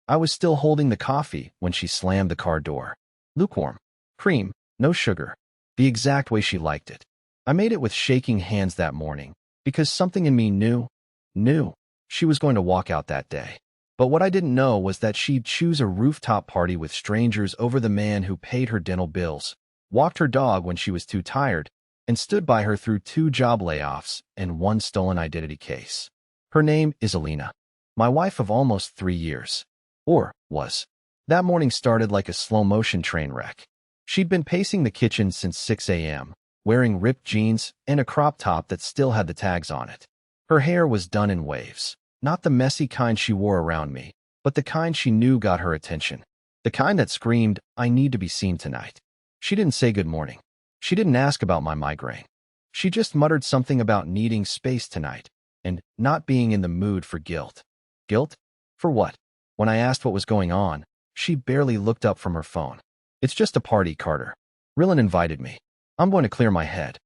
I was still holding the coffee when she slammed the car door. Lukewarm. Cream, no sugar. The exact way she liked it. I made it with shaking hands that morning, because something in me knew she was going to walk out that day. But what I didn't know was that she'd choose a rooftop party with strangers over the man who paid her dental bills, walked her dog when she was too tired, and stood by her through 2 job layoffs and 1 stolen identity case. Her name is Alina, my wife of almost 3 years. Or was. That morning started like a slow-motion train wreck. She'd been pacing the kitchen since 6 a.m., wearing ripped jeans and a crop top that still had the tags on it. Her hair was done in waves, not the messy kind she wore around me, but the kind she knew got her attention. The kind that screamed, "I need to be seen tonight." She didn't say good morning. She didn't ask about my migraine. She just muttered something about needing space tonight and not being in the mood for guilt. Guilt? For what? When I asked what was going on, she barely looked up from her phone. "It's just a party, Carter. Rylan invited me. I'm going to clear my head."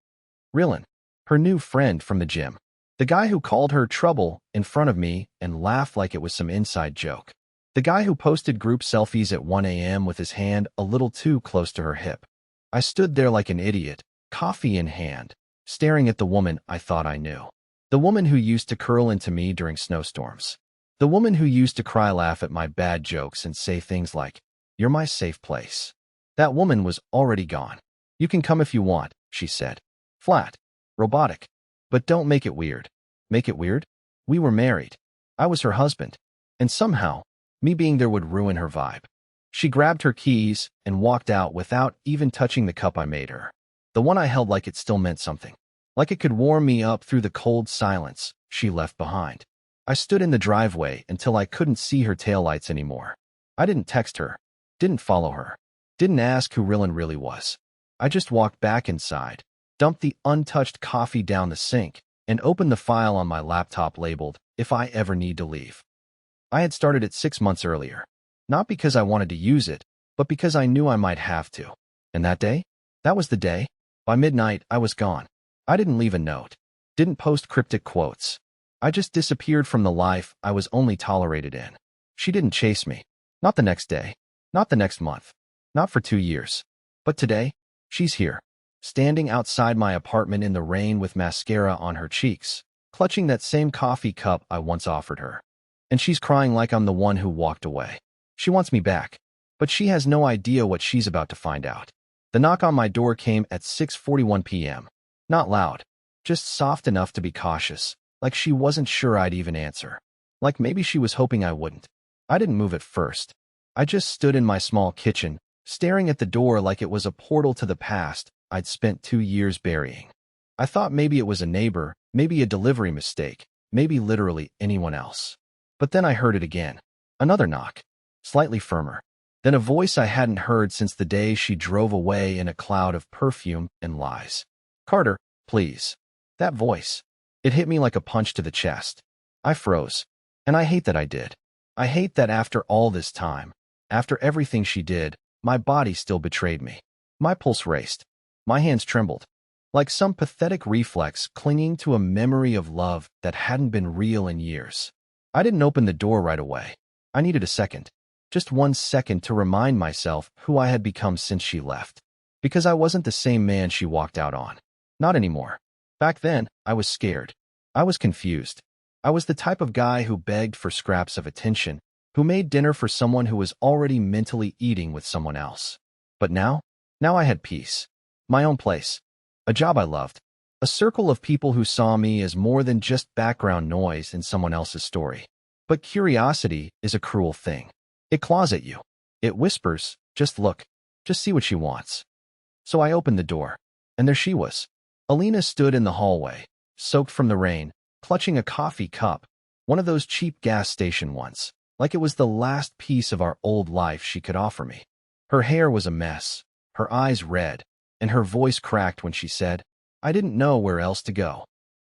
Rylan, her new friend from the gym. The guy who called her trouble in front of me and laughed like it was some inside joke. The guy who posted group selfies at 1 a.m. with his hand a little too close to her hip. I stood there like an idiot, coffee in hand, staring at the woman I thought I knew. The woman who used to curl into me during snowstorms. The woman who used to laugh at my bad jokes and say things like, "You're my safe place." That woman was already gone. "You can come if you want," she said. Flat. Robotic. "But don't make it weird." Make it weird? We were married. I was her husband. And somehow, me being there would ruin her vibe. She grabbed her keys and walked out without even touching the cup I made her. The one I held like it still meant something. Like it could warm me up through the cold silence she left behind. I stood in the driveway until I couldn't see her taillights anymore. I didn't text her. Didn't follow her. Didn't ask who Rylan really was. I just walked back inside, dumped the untouched coffee down the sink, and opened the file on my laptop labeled, "If I ever need to leave." I had started it 6 months earlier. Not because I wanted to use it, but because I knew I might have to. And that day? That was the day. By midnight, I was gone. I didn't leave a note. Didn't post cryptic quotes. I just disappeared from the life I was only tolerated in. She didn't chase me. Not the next day. Not the next month. Not for 2 years. But today, she's here. Standing outside my apartment in the rain with mascara on her cheeks, clutching that same coffee cup I once offered her. And she's crying like I'm the one who walked away. She wants me back, but she has no idea what she's about to find out. The knock on my door came at 6:41 p.m. Not loud, just soft enough to be cautious, like she wasn't sure I'd even answer. Like maybe she was hoping I wouldn't. I didn't move at first. I just stood in my small kitchen, staring at the door like it was a portal to the past I'd spent 2 years burying. I thought maybe it was a neighbor, maybe a delivery mistake, maybe literally anyone else. But then I heard it again. Another knock. Slightly firmer. Then a voice I hadn't heard since the day she drove away in a cloud of perfume and lies. "Carter, please." That voice. It hit me like a punch to the chest. I froze. And I hate that I did. I hate that after all this time, after everything she did, my body still betrayed me. My pulse raced. My hands trembled. Like some pathetic reflex clinging to a memory of love that hadn't been real in years. I didn't open the door right away. I needed a second. Just 1 second to remind myself who I had become since she left. Because I wasn't the same man she walked out on. Not anymore. Back then, I was scared. I was confused. I was the type of guy who begged for scraps of attention, who made dinner for someone who was already mentally eating with someone else. But now I had peace. My own place. A job I loved. A circle of people who saw me as more than just background noise in someone else's story. But curiosity is a cruel thing. It claws at you. It whispers, "Just look. Just see what she wants." So I opened the door. And there she was. Alina stood in the hallway, soaked from the rain, clutching a coffee cup, one of those cheap gas station ones, like it was the last piece of our old life she could offer me. Her hair was a mess, her eyes red, and her voice cracked when she said, "I didn't know where else to go."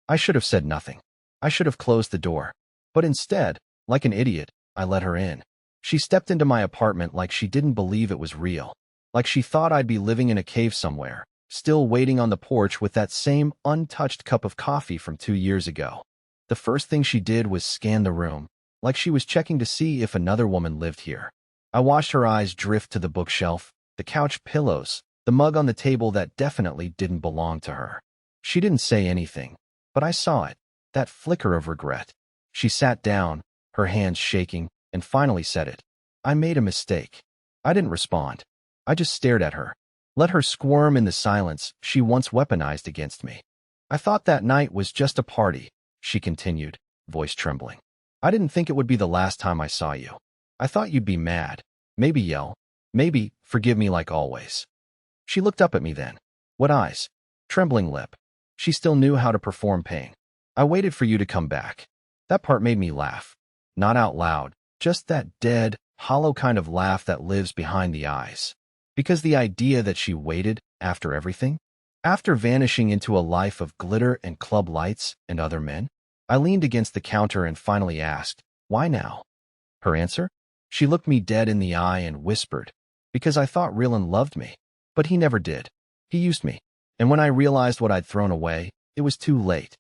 I should have said nothing. I should have closed the door. But instead, like an idiot, I let her in. She stepped into my apartment like she didn't believe it was real, like she thought I'd be living in a cave somewhere, still waiting on the porch with that same untouched cup of coffee from 2 years ago. The first thing she did was scan the room, like she was checking to see if another woman lived here. I watched her eyes drift to the bookshelf, the couch pillows, the mug on the table that definitely didn't belong to her. She didn't say anything, but I saw it, that flicker of regret. She sat down, her hands shaking, and finally said it. I made a mistake. I didn't respond. I just stared at her. Let her squirm in the silence she once weaponized against me. I thought that night was just a party, she continued, voice trembling. I didn't think it would be the last time I saw you. I thought you'd be mad, maybe yell, maybe forgive me like always. She looked up at me then. What eyes? Trembling lip. She still knew how to perform pain. I waited for you to come back. That part made me laugh. Not out loud, just that dead, hollow kind of laugh that lives behind the eyes. Because the idea that she waited, after everything, after vanishing into a life of glitter and club lights and other men, I leaned against the counter and finally asked, why now? Her answer? She looked me dead in the eye and whispered, because I thought Rylan loved me. But he never did. He used me. And when I realized what I'd thrown away, it was too late.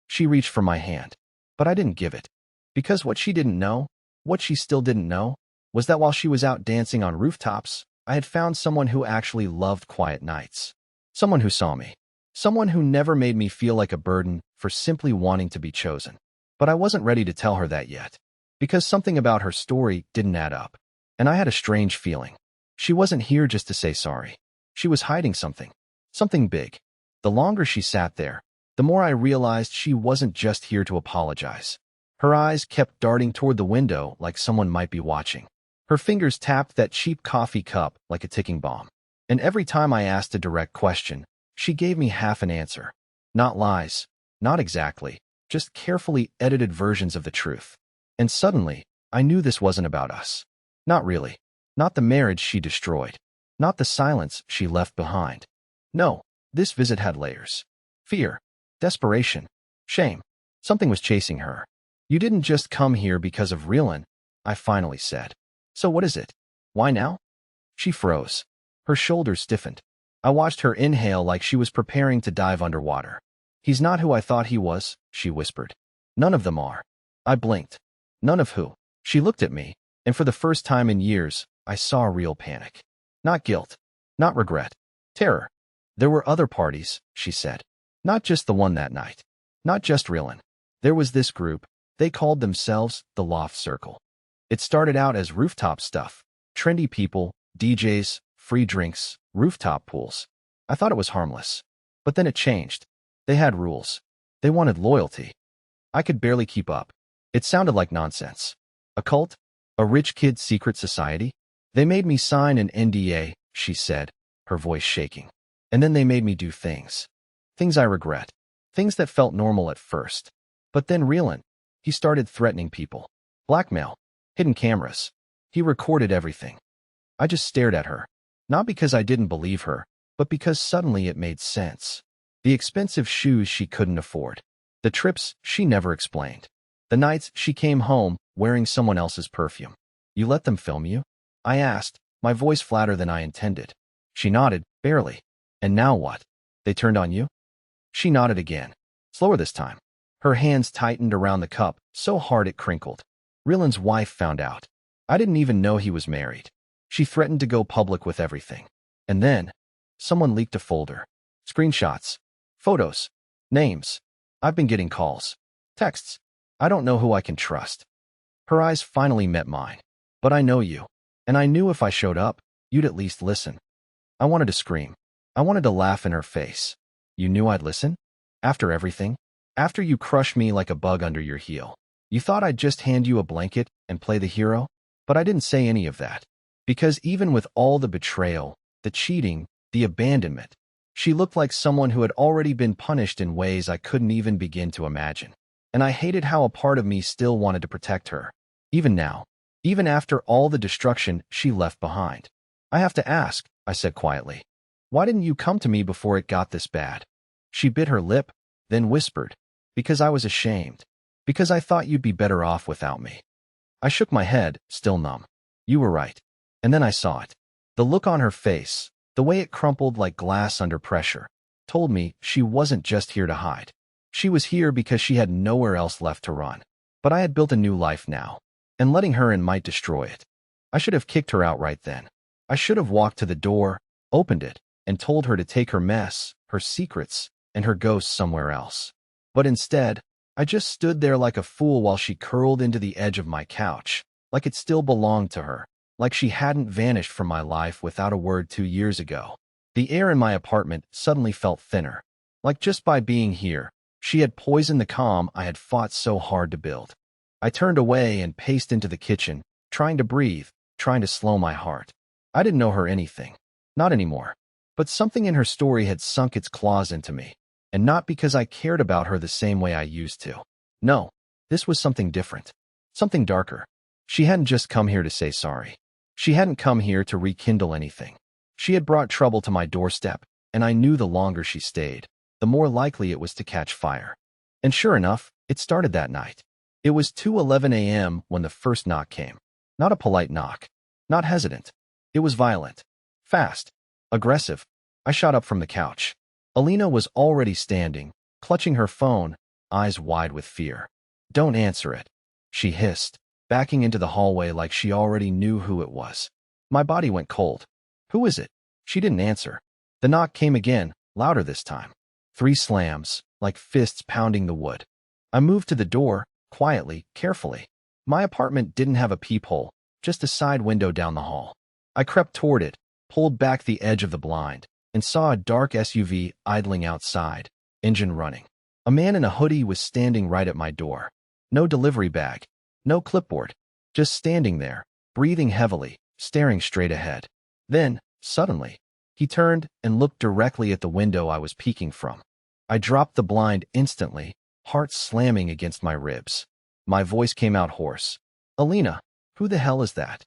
She reached for my hand, but I didn't give it. Because what she didn't know, what she still didn't know, was that while she was out dancing on rooftops, I had found someone who actually loved quiet nights. Someone who saw me. Someone who never made me feel like a burden for simply wanting to be chosen. But I wasn't ready to tell her that yet. Because something about her story didn't add up. And I had a strange feeling. She wasn't here just to say sorry. She was hiding something. Something big. The longer she sat there, the more I realized she wasn't just here to apologize. Her eyes kept darting toward the window like someone might be watching. Her fingers tapped that cheap coffee cup like a ticking bomb. And every time I asked a direct question, she gave me half an answer. Not lies, not exactly, just carefully edited versions of the truth. And suddenly, I knew this wasn't about us. Not really. Not the marriage she destroyed. Not the silence she left behind. No, this visit had layers. Fear, desperation, shame. Something was chasing her. You didn't just come here because of Rylan, I finally said. So what is it? Why now? She froze. Her shoulders stiffened. I watched her inhale like she was preparing to dive underwater. He's not who I thought he was, she whispered. None of them are. I blinked. None of who? She looked at me, and for the first time in years, I saw real panic. Not guilt. Not regret. Terror. There were other parties, she said. Not just the one that night. Not just Rylan. There was this group. They called themselves the Loft Circle. It started out as rooftop stuff. Trendy people, DJs, free drinks, rooftop pools. I thought it was harmless. But then it changed. They had rules. They wanted loyalty. I could barely keep up. It sounded like nonsense. A cult? A rich kid's secret society? They made me sign an NDA, she said, her voice shaking. And then they made me do things. Things I regret. Things that felt normal at first. But then Rylan, he started threatening people. Blackmail. Hidden cameras. He recorded everything. I just stared at her. Not because I didn't believe her, but because suddenly it made sense. The expensive shoes she couldn't afford. The trips she never explained. The nights she came home wearing someone else's perfume. You let them film you? I asked, my voice flatter than I intended. She nodded, barely. And now what? They turned on you? She nodded again. Slower this time. Her hands tightened around the cup, so hard it crinkled. Rylan's wife found out. I didn't even know he was married. She threatened to go public with everything. And then, someone leaked a folder. Screenshots. Photos. Names. I've been getting calls. Texts. I don't know who I can trust. Her eyes finally met mine. But I know you. And I knew if I showed up, you'd at least listen. I wanted to scream. I wanted to laugh in her face. You knew I'd listen? After everything? After you crushed me like a bug under your heel. You thought I'd just hand you a blanket and play the hero? But I didn't say any of that. Because even with all the betrayal, the cheating, the abandonment, she looked like someone who had already been punished in ways I couldn't even begin to imagine. And I hated how a part of me still wanted to protect her. Even now. Even after all the destruction she left behind. I have to ask, I said quietly. Why didn't you come to me before it got this bad? She bit her lip, then whispered. Because I was ashamed. Because I thought you'd be better off without me. I shook my head, still numb. You were right. And then I saw it. The look on her face, the way it crumpled like glass under pressure, told me she wasn't just here to hide. She was here because she had nowhere else left to run. But I had built a new life now. and letting her in might destroy it. I should have kicked her out right then. I should have walked to the door, opened it, and told her to take her mess, her secrets, and her ghosts somewhere else. But instead, I just stood there like a fool while she curled into the edge of my couch, like it still belonged to her, like she hadn't vanished from my life without a word 2 years ago. The air in my apartment suddenly felt thinner, like just by being here, she had poisoned the calm I had fought so hard to build. I turned away and paced into the kitchen, trying to breathe, trying to slow my heart. I didn't know her anything. Not anymore. But something in her story had sunk its claws into me, and not because I cared about her the same way I used to. No, this was something different. Something darker. She hadn't just come here to say sorry. She hadn't come here to rekindle anything. She had brought trouble to my doorstep, and I knew the longer she stayed, the more likely it was to catch fire. And sure enough, it started that night. It was 2:11 a.m. when the first knock came. Not a polite knock. Not hesitant. It was violent. Fast. Aggressive. I shot up from the couch. Alina was already standing, clutching her phone, eyes wide with fear. "Don't answer it," she hissed, backing into the hallway like she already knew who it was. My body went cold. "Who is it?" She didn't answer. The knock came again, louder this time. 3 slams, like fists pounding the wood. I moved to the door, quietly, carefully. My apartment didn't have a peephole, just a side window down the hall. I crept toward it, pulled back the edge of the blind, and saw a dark SUV idling outside, engine running. A man in a hoodie was standing right at my door. No delivery bag, no clipboard, just standing there, breathing heavily, staring straight ahead. Then, suddenly, he turned and looked directly at the window I was peeking from. I dropped the blind instantly, heart slamming against my ribs. My voice came out hoarse. "Alina, who the hell is that?"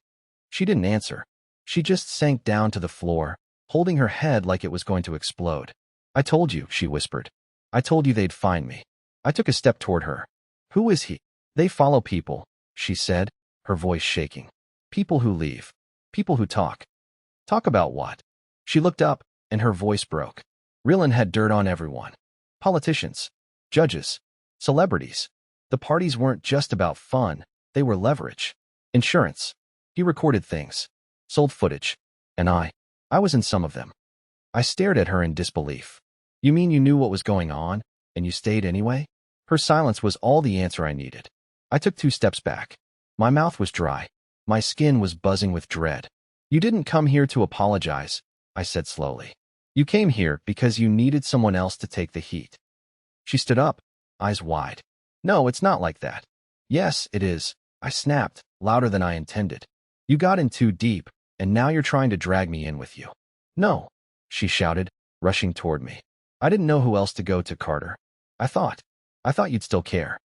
She didn't answer. She just sank down to the floor, holding her head like it was going to explode. "I told you," she whispered. "I told you they'd find me." I took a step toward her. "Who is he?" "They follow people," she said, her voice shaking. "People who leave. People who talk." "Talk about what?" She looked up, and her voice broke. Rylan had dirt on everyone. Politicians. Judges. Celebrities. The parties weren't just about fun, they were leverage. Insurance. He recorded things. Sold footage. And I was in some of them. I stared at her in disbelief. "You mean you knew what was going on, and you stayed anyway?" Her silence was all the answer I needed. I took 2 steps back. My mouth was dry. My skin was buzzing with dread. "You didn't come here to apologize," I said slowly. "You came here because you needed someone else to take the heat." She stood up, eyes wide. "No, it's not like that." "Yes, it is," I snapped, louder than I intended. "You got in too deep, and now you're trying to drag me in with you." "No," she shouted, rushing toward me. "I didn't know who else to go to, Carter. I thought you'd still care."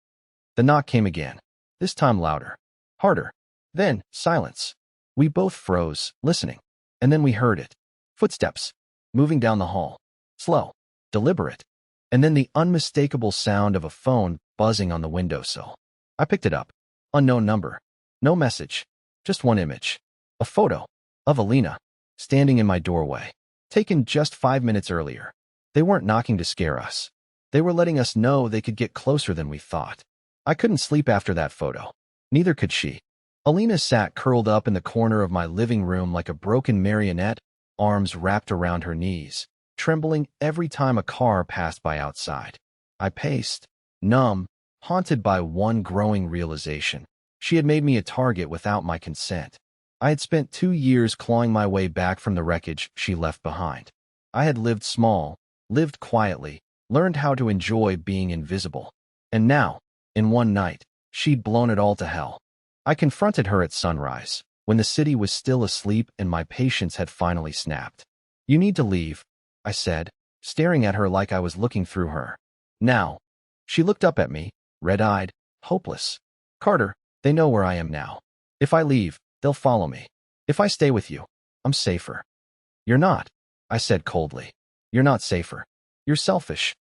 The knock came again, this time louder, harder. Then, silence. We both froze, listening. And then we heard it. Footsteps, moving down the hall. Slow, deliberate. And then the unmistakable sound of a phone buzzing on the windowsill. I picked it up. Unknown number. No message. Just one image. A photo of Alina, standing in my doorway. Taken just 5 minutes earlier. They weren't knocking to scare us. They were letting us know they could get closer than we thought. I couldn't sleep after that photo. Neither could she. Alina sat curled up in the corner of my living room like a broken marionette, arms wrapped around her knees, trembling every time a car passed by outside. I paced, numb, haunted by one growing realization. She had made me a target without my consent. I had spent 2 years clawing my way back from the wreckage she left behind. I had lived small, lived quietly, learned how to enjoy being invisible. And now, in one night, she'd blown it all to hell. I confronted her at sunrise, when the city was still asleep and my patience had finally snapped. "You need to leave," I said, staring at her like I was looking through her. "Now." She looked up at me, red-eyed, hopeless. "Carter, they know where I am now. If I leave, they'll follow me. If I stay with you, I'm safer." "You're not," I said coldly. "You're not safer. You're selfish."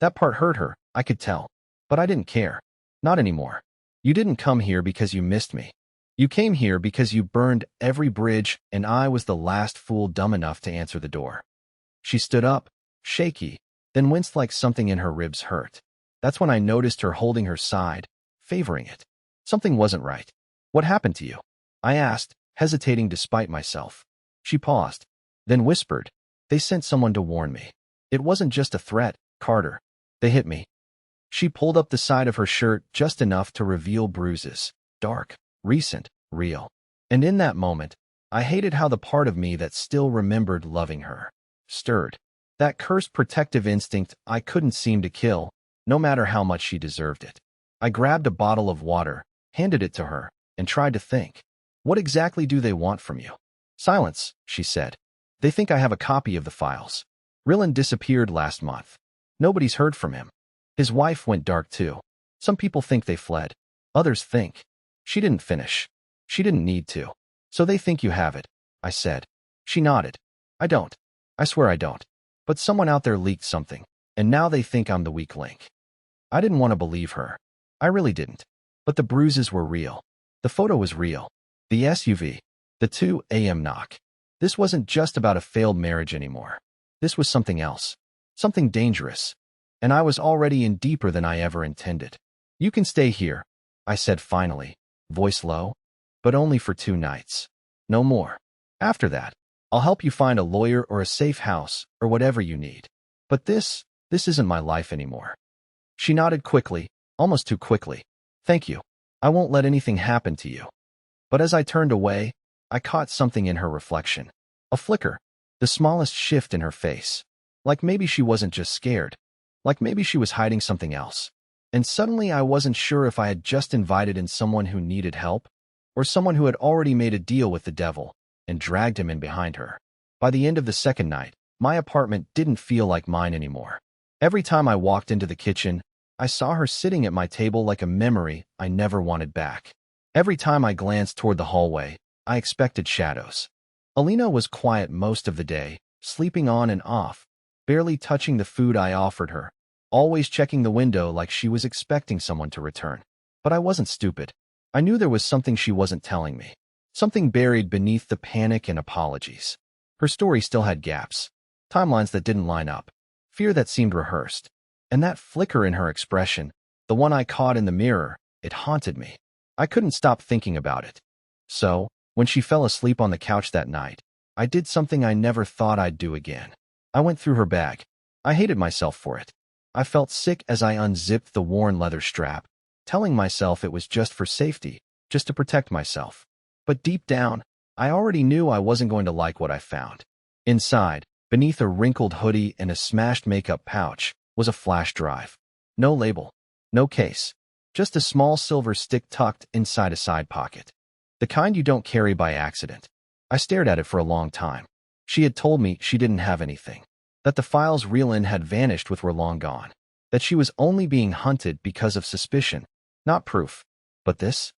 That part hurt her, I could tell. But I didn't care. Not anymore. "You didn't come here because you missed me. You came here because you burned every bridge and I was the last fool dumb enough to answer the door." She stood up, shaky, then winced like something in her ribs hurt. That's when I noticed her holding her side, favoring it. Something wasn't right. What happened to you? I asked, hesitating despite myself. She paused, then whispered, they sent someone to warn me. It wasn't just a threat, Carter. They hit me. She pulled up the side of her shirt just enough to reveal bruises. Dark, recent, real. And in that moment, I hated how the part of me that still remembered loving her stirred. That cursed protective instinct I couldn't seem to kill, no matter how much she deserved it. I grabbed a bottle of water, handed it to her, and tried to think. What exactly do they want from you? Silence, she said. They think I have a copy of the files. Rylan disappeared last month. Nobody's heard from him. His wife went dark too. Some people think they fled. Others think. She didn't finish. She didn't need to. So they think you have it, I said. She nodded. I don't. I swear I don't. But someone out there leaked something, and now they think I'm the weak link. I didn't want to believe her. I really didn't. But the bruises were real. The photo was real. The SUV. The 2 a.m. knock. This wasn't just about a failed marriage anymore. This was something else. Something dangerous. And I was already in deeper than I ever intended. You can stay here, I said finally, voice low, but only for 2 nights. No more. After that, I'll help you find a lawyer or a safe house or whatever you need. But this isn't my life anymore. She nodded quickly, almost too quickly. Thank you. I won't let anything happen to you. But as I turned away, I caught something in her reflection. A flicker. The smallest shift in her face. Like maybe she wasn't just scared. Like maybe she was hiding something else. And suddenly I wasn't sure if I had just invited in someone who needed help, or someone who had already made a deal with the devil and dragged him in behind her. By the end of the second night, my apartment didn't feel like mine anymore. Every time I walked into the kitchen, I saw her sitting at my table like a memory I never wanted back. Every time I glanced toward the hallway, I expected shadows. Alina was quiet most of the day, sleeping on and off, barely touching the food I offered her, always checking the window like she was expecting someone to return. But I wasn't stupid. I knew there was something she wasn't telling me, something buried beneath the panic and apologies. Her story still had gaps, timelines that didn't line up, fear that seemed rehearsed, and that flicker in her expression, the one I caught in the mirror, it haunted me. I couldn't stop thinking about it. So, when she fell asleep on the couch that night, I did something I never thought I'd do again. I went through her bag. I hated myself for it. I felt sick as I unzipped the worn leather strap, telling myself it was just for safety, just to protect myself. But deep down, I already knew I wasn't going to like what I found. Inside, beneath a wrinkled hoodie and a smashed makeup pouch, was a flash drive. No label, no case, just a small silver stick tucked inside a side pocket. The kind you don't carry by accident. I stared at it for a long time. She had told me she didn't have anything, that the files Rylan had vanished with were long gone, that she was only being hunted because of suspicion, not proof. But this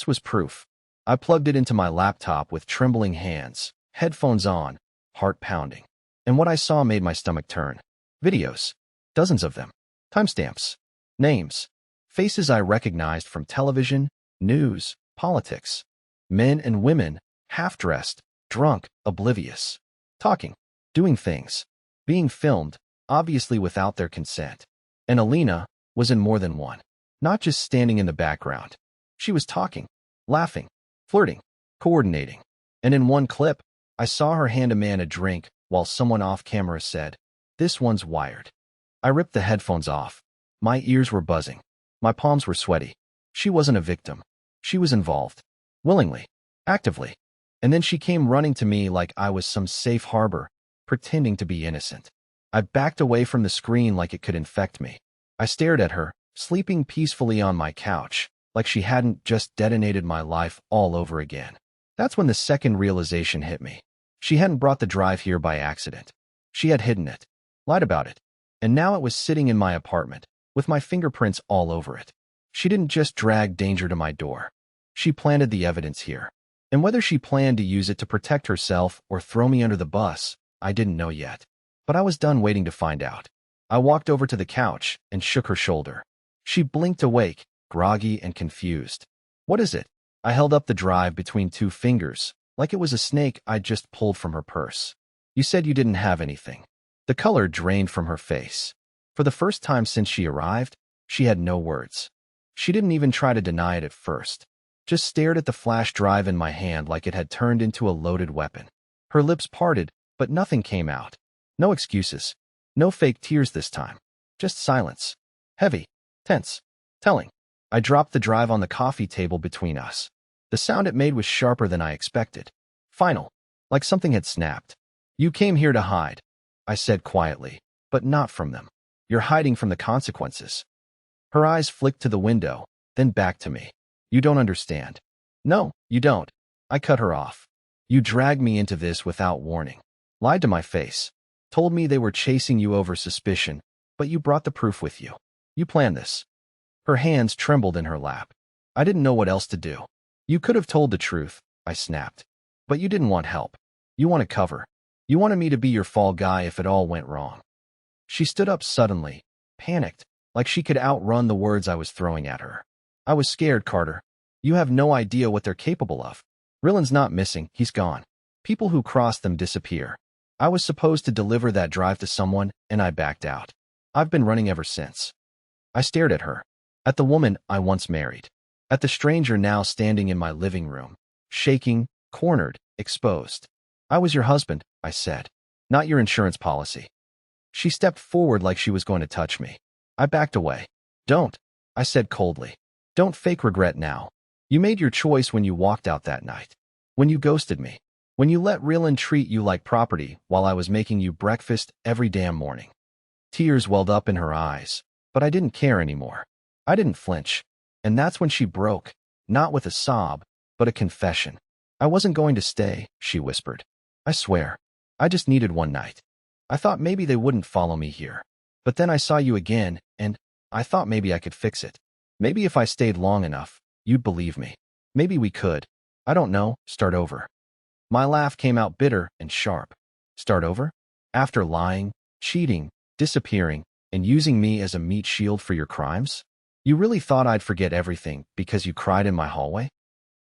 was proof. I plugged it into my laptop with trembling hands, headphones on, heart pounding. And what I saw made my stomach turn. Videos. Dozens of them. Timestamps. Names. Faces I recognized from television, news, politics. Men and women, half-dressed, drunk, oblivious. Talking. Doing things. Being filmed, obviously without their consent. And Alina was in more than one. Not just standing in the background. She was talking, laughing, flirting, coordinating. And in one clip, I saw her hand a man a drink while someone off camera said, "This one's wired." I ripped the headphones off. My ears were buzzing. My palms were sweaty. She wasn't a victim. She was involved. Willingly. Actively. And then she came running to me like I was some safe harbor, pretending to be innocent. I backed away from the screen like it could infect me. I stared at her, sleeping peacefully on my couch, like she hadn't just detonated my life all over again. That's when the second realization hit me. She hadn't brought the drive here by accident. She had hidden it, lied about it, and now it was sitting in my apartment, with my fingerprints all over it. She didn't just drag danger to my door. She planted the evidence here. And whether she planned to use it to protect herself or throw me under the bus, I didn't know yet. But I was done waiting to find out. I walked over to the couch and shook her shoulder. She blinked awake, groggy and confused. "What is it?" I held up the drive between 2 fingers, like it was a snake I'd just pulled from her purse. "You said you didn't have anything." The color drained from her face. For the first time since she arrived, she had no words. She didn't even try to deny it at first. just stared at the flash drive in my hand like it had turned into a loaded weapon. Her lips parted, but nothing came out. No excuses. No fake tears this time. Just silence. Heavy. Tense. Telling. I dropped the drive on the coffee table between us. The sound it made was sharper than I expected. Final. Like something had snapped. You came here to hide, I said quietly, but not from them. You're hiding from the consequences. Her eyes flicked to the window, then back to me. You don't understand. No, you don't. I cut her off. You dragged me into this without warning. Lied to my face. Told me they were chasing you over suspicion, but you brought the proof with you. You planned this. Her hands trembled in her lap. I didn't know what else to do. You could have told the truth, I snapped. But you didn't want help. You wanted cover. You wanted me to be your fall guy if it all went wrong. She stood up suddenly, panicked, like she could outrun the words I was throwing at her. I was scared, Carter. You have no idea what they're capable of. Rillen's not missing, he's gone. People who cross them disappear. I was supposed to deliver that drive to someone, and I backed out. I've been running ever since. I stared at her. At the woman I once married. At the stranger now standing in my living room. Shaking, cornered, exposed. I was your husband, I said. Not your insurance policy. She stepped forward like she was going to touch me. I backed away. Don't, I said coldly. Don't fake regret now. You made your choice when you walked out that night. When you ghosted me. When you let Rillen treat you like property while I was making you breakfast every damn morning. Tears welled up in her eyes, but I didn't care anymore. I didn't flinch. And that's when she broke, not with a sob, but a confession. I wasn't going to stay, she whispered. I swear. I just needed one night. I thought maybe they wouldn't follow me here. But then I saw you again, and I thought maybe I could fix it. Maybe if I stayed long enough, you'd believe me. Maybe we could. I don't know, start over. My laugh came out bitter and sharp. Start over? After lying, cheating, disappearing, and using me as a meat shield for your crimes? You really thought I'd forget everything because you cried in my hallway?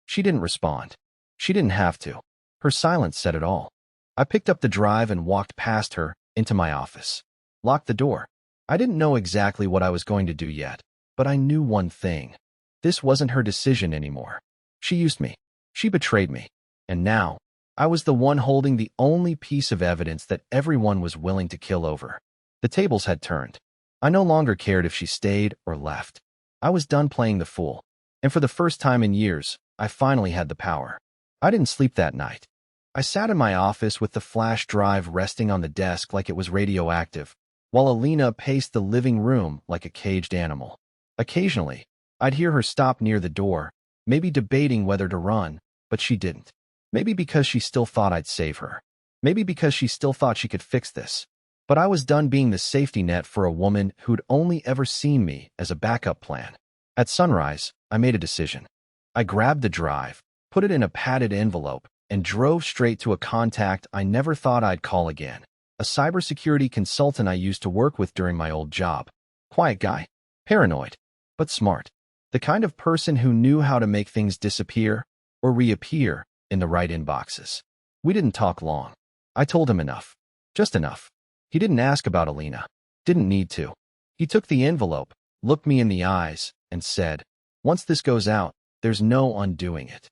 She didn't respond. She didn't have to. Her silence said it all. I picked up the drive and walked past her into my office. Locked the door. I didn't know exactly what I was going to do yet, but I knew one thing. This wasn't her decision anymore. She used me. She betrayed me. And now, I was the one holding the only piece of evidence that everyone was willing to kill over. The tables had turned. I no longer cared if she stayed or left. I was done playing the fool. And for the first time in years, I finally had the power. I didn't sleep that night. I sat in my office with the flash drive resting on the desk like it was radioactive, while Alina paced the living room like a caged animal. Occasionally, I'd hear her stop near the door, maybe debating whether to run, but she didn't. Maybe because she still thought I'd save her. Maybe because she still thought she could fix this. But I was done being the safety net for a woman who'd only ever seen me as a backup plan. At sunrise, I made a decision. I grabbed the drive, put it in a padded envelope, and drove straight to a contact I never thought I'd call again. A cybersecurity consultant I used to work with during my old job. Quiet guy. Paranoid. But smart. The kind of person who knew how to make things disappear or reappear in the right inboxes. We didn't talk long. I told him enough. Just enough. He didn't ask about Alina. Didn't need to. He took the envelope, looked me in the eyes, and said, "Once this goes out, there's no undoing it."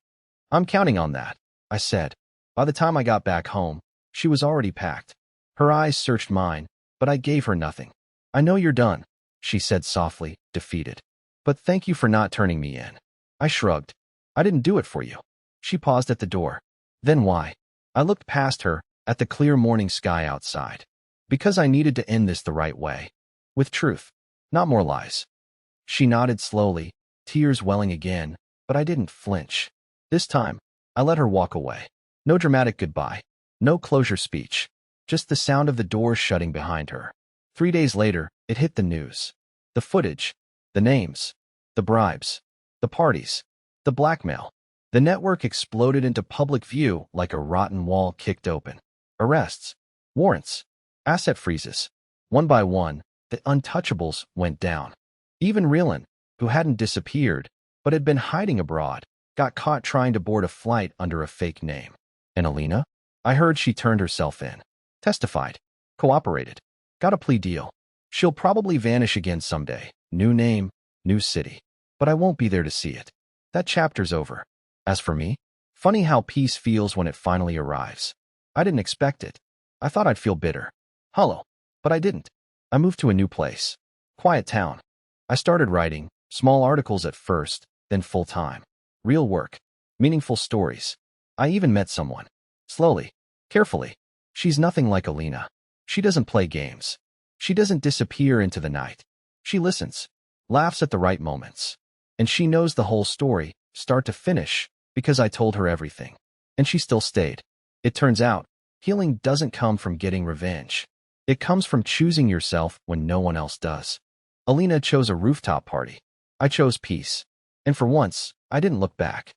"I'm counting on that," I said. By the time I got back home, she was already packed. Her eyes searched mine, but I gave her nothing. "I know you're done," she said softly, defeated. "But thank you for not turning me in." I shrugged. "I didn't do it for you." She paused at the door. "Then why?" I looked past her, at the clear morning sky outside. "Because I needed to end this the right way. With truth. Not more lies." She nodded slowly, tears welling again, but I didn't flinch. This time, I let her walk away. No dramatic goodbye. No closure speech. Just the sound of the door shutting behind her. 3 days later, it hit the news. The footage. The names. The bribes. The parties. The blackmail. The network exploded into public view like a rotten wall kicked open. Arrests. Warrants. Asset freezes. One by one, the untouchables went down. Even Rillen, who hadn't disappeared, but had been hiding abroad, got caught trying to board a flight under a fake name. And Alina? I heard she turned herself in. Testified. Cooperated. Got a plea deal. She'll probably vanish again someday. New name, new city. But I won't be there to see it. That chapter's over. As for me, funny how peace feels when it finally arrives. I didn't expect it. I thought I'd feel bitter, hollow, but I didn't. I moved to a new place. Quiet town. I started writing, small articles at first, then full-time. Real work. Meaningful stories. I even met someone. Slowly. Carefully. She's nothing like Alina. She doesn't play games. She doesn't disappear into the night. She listens. Laughs at the right moments. And she knows the whole story, start to finish, because I told her everything. And she still stayed. It turns out, healing doesn't come from getting revenge. It comes from choosing yourself when no one else does. Alina chose a rooftop party. I chose peace. And for once, I didn't look back.